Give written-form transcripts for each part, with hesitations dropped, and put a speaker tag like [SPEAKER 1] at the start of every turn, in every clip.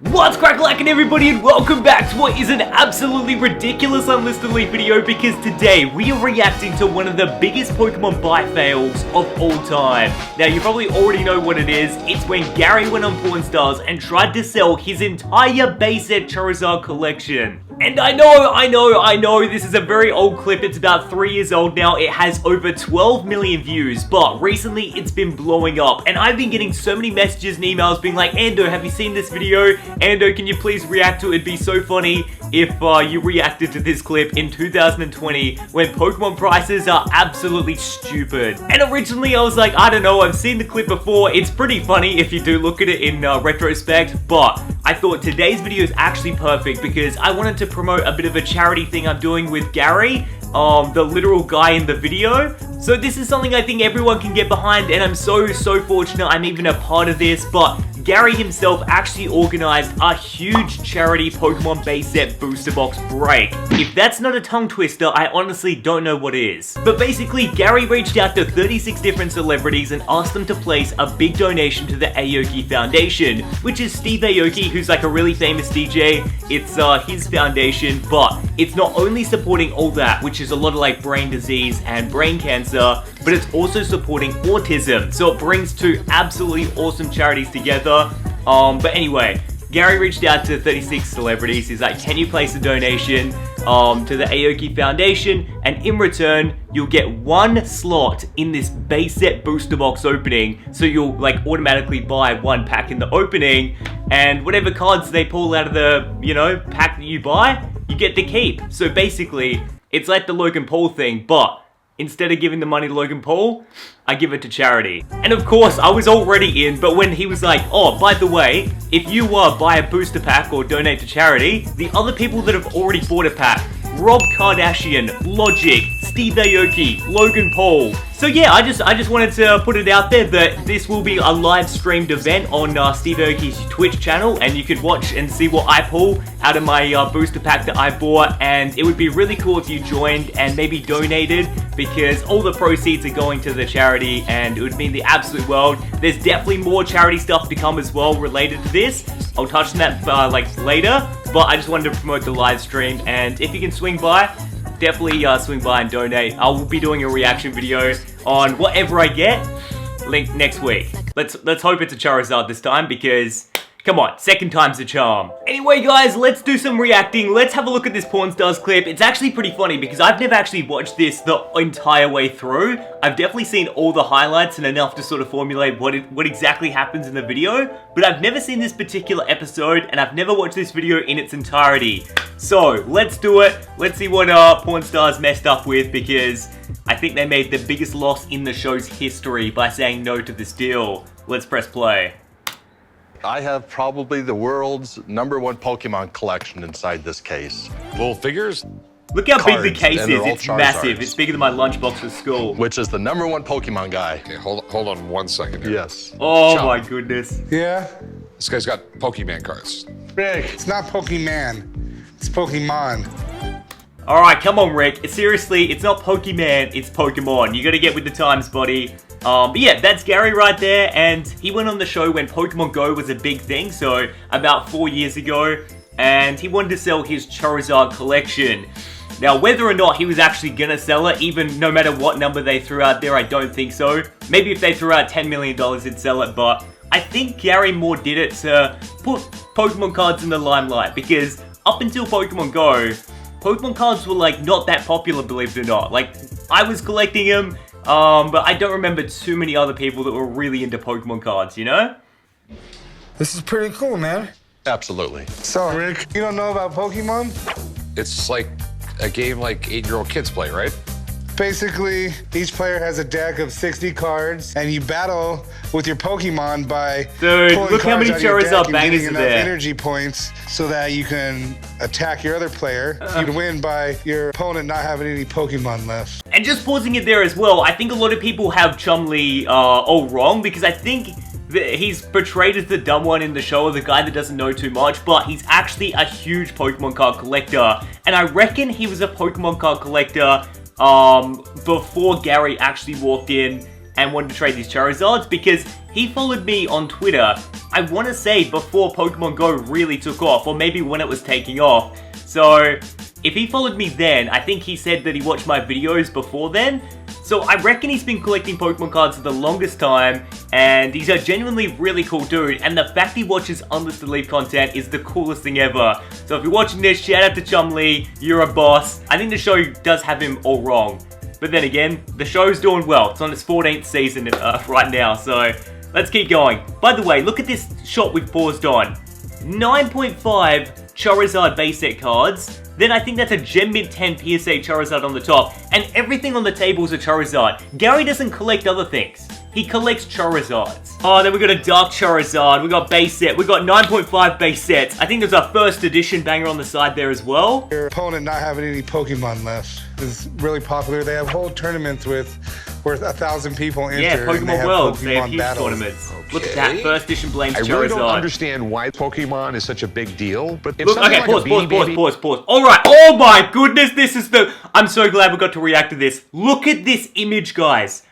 [SPEAKER 1] What's crack-lackin' everybody, and welcome back to what is an absolutely ridiculous UnlistedLeaf video, because today we are reacting to one of the biggest Pokemon buy fails of all time. Now you probably already know what it is. It's when Gary went on Pawn Stars and tried to sell his entire base set Charizard collection. And I know, this is a very old clip. It's about 3 years old now. It has over 12 million views, but recently it's been blowing up. And I've been getting so many messages and emails being like, Ando, have you seen this video? Ando, can you please react to it? It'd be so funny if you reacted to this clip in 2020 when Pokemon prices are absolutely stupid. And originally I was like, I don't know, I've seen the clip before. It's pretty funny if you do look at it in retrospect, but I thought today's video is actually perfect because I wanted to promote a bit of a charity thing I'm doing with Gary, the literal guy in the video. So this is something I think everyone can get behind, and I'm so fortunate I'm even a part of this. But Gary himself actually organized a huge charity Pokemon base set booster box break. If that's not a tongue twister, I honestly don't know what is. But basically, Gary reached out to 36 different celebrities and asked them to place a big donation to the Aoki Foundation, which is Steve Aoki, who's like a really famous DJ. It's his foundation, but it's not only supporting all that, which is a lot of like brain disease and brain cancer, but it's also supporting autism. So it brings two absolutely awesome charities together. But anyway, Gary reached out to 36 celebrities. He's like, can you place a donation to the Aoki Foundation, and in return you'll get one slot in this base set booster box opening, so you'll like automatically buy one pack in the opening, and whatever cards they pull out of the, you know, pack that you buy, you get to keep. So basically it's like the Logan Paul thing, but instead of giving the money to Logan Paul, I give it to charity. And of course, I was already in, but when he was like, oh, by the way, if you buy a booster pack or donate to charity, the other people that have already bought a pack, Rob Kardashian, Logic, Steve Aoki, Logan Paul. So yeah, I just wanted to put it out there that this will be a live streamed event on Steve Aoki's Twitch channel, and you could watch and see what I pull out of my booster pack that I bought. And it would be really cool if you joined and maybe donated, because all the proceeds are going to the charity and it would mean the absolute world. There's definitely more charity stuff to come as well related to this. I'll touch on that like later, but I just wanted to promote the live stream, and if you can swing by, definitely swing by and donate. I will be doing a reaction video on whatever I get, link next week. Let's hope it's a Charizard this time, because come on, second time's a charm. Anyway guys, let's do some reacting. Let's have a look at this Pawn Stars clip. It's actually pretty funny because I've never actually watched this the entire way through. I've definitely seen all the highlights and enough to sort of formulate what exactly happens in the video, but I've never seen this particular episode, and I've never watched this video in its entirety. So let's do it. Let's see what Pawn Stars messed up with, because I think they made the biggest loss in the show's history by saying no to this deal. Let's press play.
[SPEAKER 2] I have probably the world's #1 Pokemon collection inside this case.
[SPEAKER 3] Little figures?
[SPEAKER 1] Look how big the
[SPEAKER 2] Cards,
[SPEAKER 1] case
[SPEAKER 2] and
[SPEAKER 1] is.
[SPEAKER 2] they're all
[SPEAKER 1] It's massive.
[SPEAKER 2] Charizards.
[SPEAKER 1] It's bigger than my lunchbox for school.
[SPEAKER 2] Which is the #1 Pokemon guy.
[SPEAKER 3] Okay, hold on 1 second here.
[SPEAKER 2] Yes.
[SPEAKER 1] Oh
[SPEAKER 3] Chop.
[SPEAKER 1] my goodness.
[SPEAKER 4] Yeah?
[SPEAKER 3] This guy's got Pokemon cards.
[SPEAKER 4] Rick, it's not Pokemon. It's Pokemon.
[SPEAKER 1] Alright, come on Rick. Seriously, it's not Pokemon, it's Pokemon. You gotta get with the times, buddy. But yeah, that's Gary right there, and he went on the show when Pokemon Go was a big thing, so about 4 years ago, and he wanted to sell his Charizard collection. Now, whether or not he was actually gonna sell it, even no matter what number they threw out there, I don't think so. Maybe if they threw out $10 million, he'd sell it, but I think Gary more did it to put Pokemon cards in the limelight, because up until Pokemon Go, Pokemon cards were like not that popular, believe it or not. Like, I was collecting them, but I don't remember too many other people that were really into Pokemon cards, you know?
[SPEAKER 4] This is pretty cool, man.
[SPEAKER 2] Absolutely.
[SPEAKER 4] So, Rick, you don't know about Pokemon?
[SPEAKER 3] It's like a game like 8-year-old kids play, right?
[SPEAKER 4] Basically, each player has a deck of 60 cards, and you battle with your Pokemon by
[SPEAKER 1] Dude,
[SPEAKER 4] pulling
[SPEAKER 1] look how
[SPEAKER 4] cards
[SPEAKER 1] many
[SPEAKER 4] out of your
[SPEAKER 1] Charizard
[SPEAKER 4] deck and
[SPEAKER 1] bangers
[SPEAKER 4] getting
[SPEAKER 1] are
[SPEAKER 4] enough
[SPEAKER 1] there.
[SPEAKER 4] energy points so that you can attack your other player. You can win by your opponent not having any Pokemon left.
[SPEAKER 1] And just pausing it there as well, I think a lot of people have Chumley all wrong, because I think that he's portrayed as the dumb one in the show, or the guy that doesn't know too much, but he's actually a huge Pokemon card collector. And I reckon he was a Pokemon card collector before Gary actually walked in and wanted to trade these Charizards, because he followed me on Twitter, I want to say before Pokemon Go really took off, or maybe when it was taking off. So if he followed me then, I think he said that he watched my videos before then. So I reckon he's been collecting Pokemon cards for the longest time, and he's a genuinely really cool dude, and the fact he watches UnlistedLeaf content is the coolest thing ever. So if you're watching this, shout out to Chumlee, you're a boss. I think the show does have him all wrong. But then again, the show's doing well. It's on its 14th season right now, so let's keep going. By the way, look at this shot we've paused on. 9.5 Charizard base set cards. Then I think that's a Gem Mint 10 PSA Charizard on the top. And everything on the table is a Charizard. Gary doesn't collect other things. He collects Charizards. Oh, then we got a Dark Charizard. We got base set. We got 9.5 base sets. I think there's a first edition banger on the side there as well.
[SPEAKER 4] Your opponent not having any Pokemon left is really popular. They have whole tournaments with where 1,000 people enter.
[SPEAKER 1] Yeah, Pokemon Worlds. They have huge
[SPEAKER 4] battles.
[SPEAKER 1] tournaments. Look at that. First edition Blaine's Charizard.
[SPEAKER 3] I really don't understand why Pokemon is such a big deal, but if
[SPEAKER 1] Look,
[SPEAKER 3] something
[SPEAKER 1] okay,
[SPEAKER 3] like
[SPEAKER 1] pause. All right. Oh my goodness, this is the... I'm so glad we got to react to this. Look at this image, guys.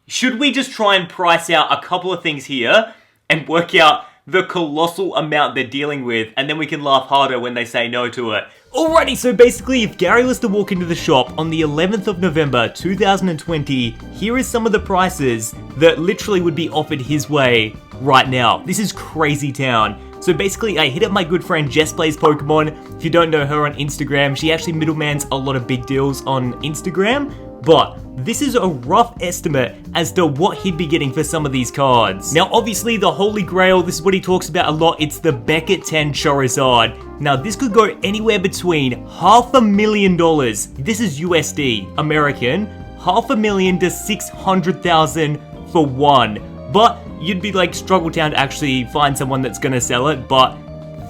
[SPEAKER 1] Should we just try and price out a couple of things here and work out the colossal amount they're dealing with, and then we can laugh harder when they say no to it? Alrighty, so basically, if Gary was to walk into the shop on the 11th of November 2020, here is some of the prices that literally would be offered his way right now. This is crazy town. So basically, I hit up my good friend Jess Plays Pokemon. If you don't know her on Instagram, she actually middlemans a lot of big deals on Instagram. But this is a rough estimate as to what he'd be getting for some of these cards. Now, obviously, the Holy Grail, this is what he talks about a lot. It's the Beckett 10 Charizard. Now, this could go anywhere between $500,000. This is USD, American. $500,000 to 600,000 for one. But you'd be like Struggle Town to actually find someone that's gonna sell it, but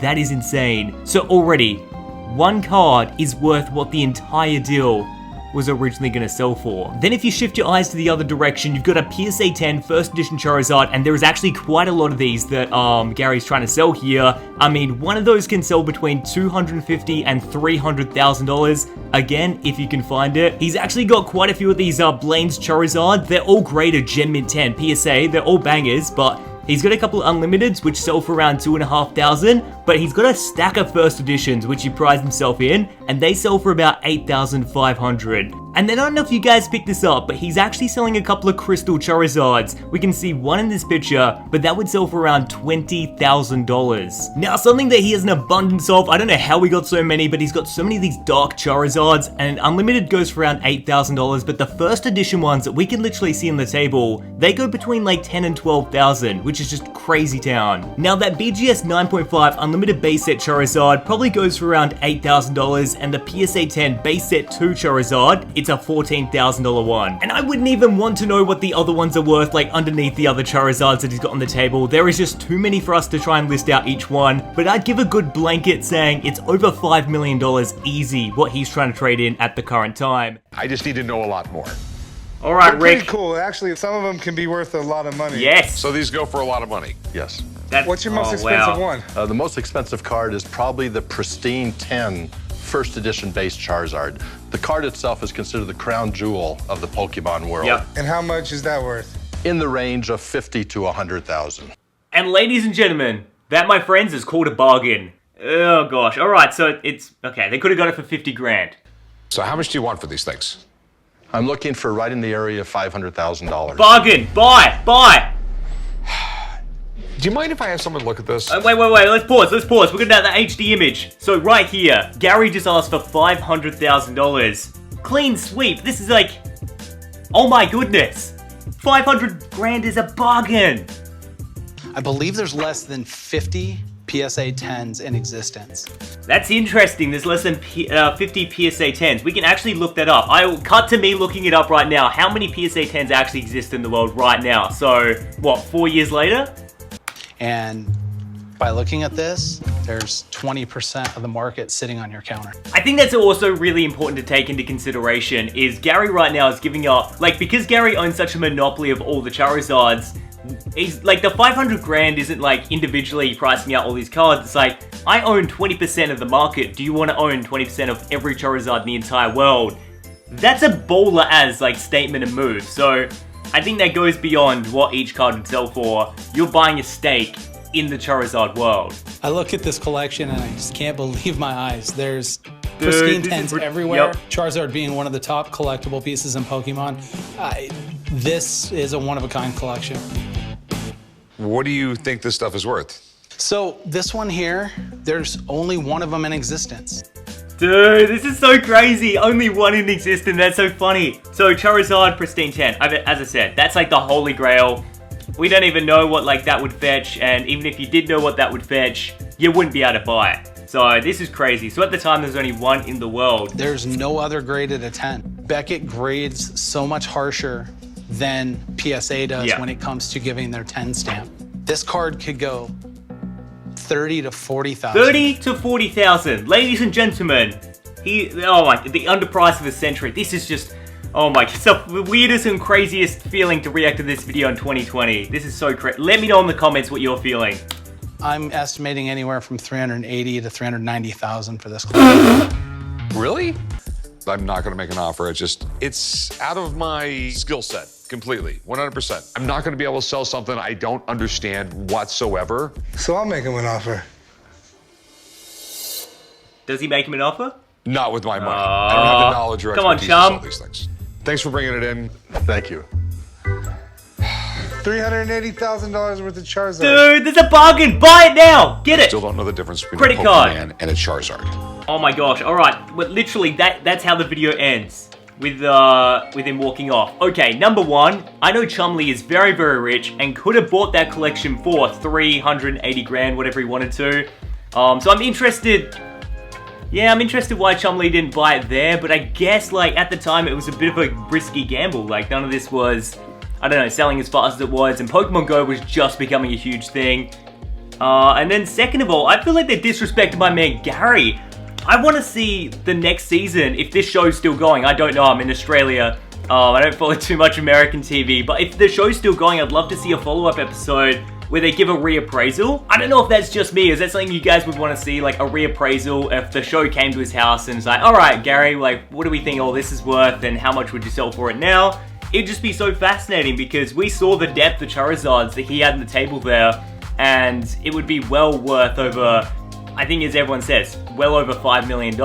[SPEAKER 1] that is insane. So already, one card is worth what the entire deal was originally going to sell for. Then if you shift your eyes to the other direction, you've got a PSA 10 first edition Charizard, and there is actually quite a lot of these that Gary's trying to sell here. I mean, one of those can sell between $250,000 and $300,000. Again, if you can find it. He's actually got quite a few of these Blaine's Charizard. They're all graded Gem Mint 10 PSA. They're all bangers, but he's got a couple of Unlimiteds, which sell for around $2,500, but he's got a stack of first editions, which he prides himself in, and they sell for about $8,500. And then I don't know if you guys picked this up, but he's actually selling a couple of Crystal Charizards. We can see one in this picture, but that would sell for around $20,000. Now, something that he has an abundance of, I don't know how he got so many, but he's got so many of these Dark Charizards, and Unlimited goes for around $8,000, but the first edition ones that we can literally see on the table, they go between like $10,000 and $12,000, which is just crazy town. Now, that BGS 9.5 Unlimited base set Charizard probably goes for around $8,000, and the PSA 10 base set 2 Charizard, it's a $14,000 one. And I wouldn't even want to know what the other ones are worth, like underneath the other Charizards that he's got on the table. There is just too many for us to try and list out each one, but I'd give a good blanket saying it's over $5 million easy what he's trying to trade in at the current time.
[SPEAKER 3] I just need to know a lot more.
[SPEAKER 1] All right,
[SPEAKER 4] They're
[SPEAKER 1] Rick.
[SPEAKER 4] pretty cool. Actually, some of them can be worth a lot of money.
[SPEAKER 1] Yes.
[SPEAKER 3] So these go for a lot of money.
[SPEAKER 2] Yes.
[SPEAKER 4] What's your most expensive one?
[SPEAKER 2] The most expensive card is probably the pristine 10 first edition base Charizard. The card itself is considered the crown jewel of the Pokemon world.
[SPEAKER 1] Yep.
[SPEAKER 4] And how much is that worth?
[SPEAKER 2] In the range of $50,000 to $100,000.
[SPEAKER 1] And ladies and gentlemen, that, my friends, is called a bargain. Oh gosh. All right, so it's okay. They could have got it for 50 grand.
[SPEAKER 3] So how much do you want for these things?
[SPEAKER 2] I'm looking for right in the area of $500,000.
[SPEAKER 1] Bargain. Buy.
[SPEAKER 3] Do you mind if I have someone look at this?
[SPEAKER 1] Wait. Let's pause. We're gonna have the HD image. So right here, Gary just asked for $500,000. Clean sweep. This is like, oh my goodness. 500 grand is a bargain.
[SPEAKER 5] I believe there's less than 50 PSA 10s in existence.
[SPEAKER 1] That's interesting. There's less than 50 PSA 10s. We can actually look that up. I will cut to me looking it up right now. How many PSA 10s actually exist in the world right now? So, what, 4 years later?
[SPEAKER 5] And by looking at this, there's 20% of the market sitting on your counter.
[SPEAKER 1] I think that's also really important to take into consideration is Gary right now is giving up, like, because Gary owns such a monopoly of all the Charizards, he's like, the 500 grand isn't like individually pricing out all these cards. It's like, I own 20% of the market. Do you want to own 20% of every Charizard in the entire world? That's a baller as like statement and move. So I think that goes beyond what each card would sell for. You're buying a stake in the Charizard world.
[SPEAKER 5] I look at this collection and I just can't believe my eyes. There's pristine tens everywhere.
[SPEAKER 1] Yep.
[SPEAKER 5] Charizard being one of the top collectible pieces in Pokemon. This is a one-of-a-kind collection.
[SPEAKER 3] What do you think this stuff is worth?
[SPEAKER 5] So this one here, there's only one of them in existence.
[SPEAKER 1] Dude, this is so crazy. Only one in existence. That's so funny. So Charizard Pristine 10. As I said, that's like the holy grail. We don't even know what like that would fetch, and even if you did know what that would fetch, you wouldn't be able to buy it. So this is crazy. So at the time, there's only one in the world.
[SPEAKER 5] There's no other graded a 10. Beckett grades so much harsher than PSA does when it comes to giving their 10 stamp. This card could go 30 to 40,000.
[SPEAKER 1] 30 to 40,000. Ladies and gentlemen, the underprice of the century. This is just, oh my, it's the weirdest and craziest feeling to react to this video in 2020. This is so crazy. Let me know in the comments what you're feeling.
[SPEAKER 5] I'm estimating anywhere from 380 to 390,000 for this card.
[SPEAKER 3] Really? I'm not going to make an offer. It's out of my skill set completely, 100%. I'm not going to be able to sell something I don't understand whatsoever.
[SPEAKER 4] So I'll make him an offer.
[SPEAKER 1] Does he make him an offer?
[SPEAKER 3] Not with my money. I don't have the knowledge or
[SPEAKER 1] come on,
[SPEAKER 3] expertise to
[SPEAKER 1] chum.
[SPEAKER 3] sell these things. Thanks for bringing it in.
[SPEAKER 2] Thank you.
[SPEAKER 4] $380,000 worth of Charizard.
[SPEAKER 1] Dude, there's a bargain. Buy it now. Get it.
[SPEAKER 3] Still don't know the difference between
[SPEAKER 1] Credit
[SPEAKER 3] a
[SPEAKER 1] card.
[SPEAKER 3] Pokemon and a Charizard.
[SPEAKER 1] Oh my gosh. All right. But literally, that's how the video ends. With him walking off. Okay, number one, I know Chumley is very, very rich and could have bought that collection for 380 grand, whatever he wanted to. So I'm interested. Yeah, I'm interested why Chumley didn't buy it there, but I guess like at the time it was a bit of a risky gamble. Like none of this was, I don't know, selling as fast as it was, and Pokemon Go was just becoming a huge thing. And then second of all, I feel like they disrespected my man Gary. I want to see the next season, if this show's still going. I don't know, I'm in Australia. I don't follow too much American TV, but if the show's still going, I'd love to see a follow-up episode where they give a reappraisal. I don't know if that's just me. Is that something you guys would want to see, like a reappraisal if the show came to his house and it's like, all right, Gary, like, what do we think all this is worth and how much would you sell for it now? It'd just be so fascinating because we saw the depth of Charizards that he had on the table there, and it would be well worth over, I think as everyone says, well over $5 million.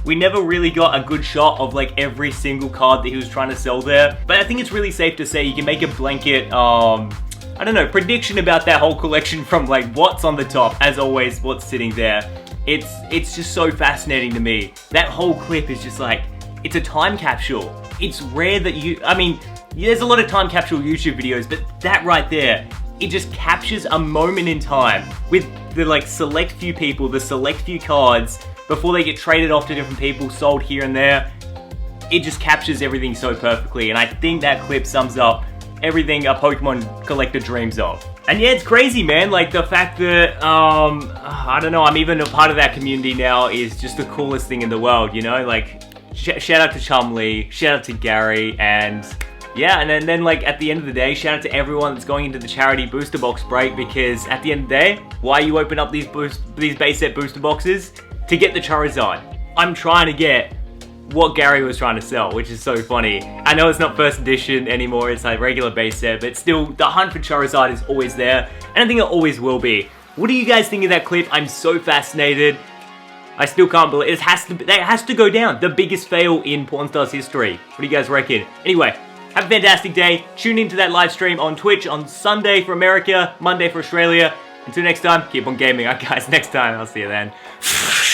[SPEAKER 1] We never really got a good shot of like every single card that he was trying to sell there, but I think it's really safe to say you can make a blanket, I don't know, prediction about that whole collection from like what's on the top, as always, what's sitting there. It's just so fascinating to me. That whole clip is just like, it's a time capsule. It's rare that I mean, there's a lot of time capsule YouTube videos, but that right there, it just captures a moment in time with the like select few people, the select few cards, before they get traded off to different people, sold here and there. It just captures everything so perfectly, and I think that clip sums up everything a Pokemon collector dreams of. And yeah, it's crazy, man. Like the fact that, I don't know, I'm even a part of that community now is just the coolest thing in the world, you know? Like, shout out to Chumley, shout out to Gary, and yeah, and then like at the end of the day, shout out to everyone that's going into the charity booster box break, because at the end of the day, why you open up these base set booster boxes? To get the Charizard. I'm trying to get what Gary was trying to sell, which is so funny. I know it's not first edition anymore, it's like regular base set, but still, the hunt for Charizard is always there, and I think it always will be. What do you guys think of that clip? I'm so fascinated. I still can't believe it. That has to go down. The biggest fail in Pawn Stars history. What do you guys reckon? Anyway, have a fantastic day. Tune into that live stream on Twitch on Sunday for America, Monday for Australia. Until next time, keep on gaming. Alright guys, next time, I'll see you then.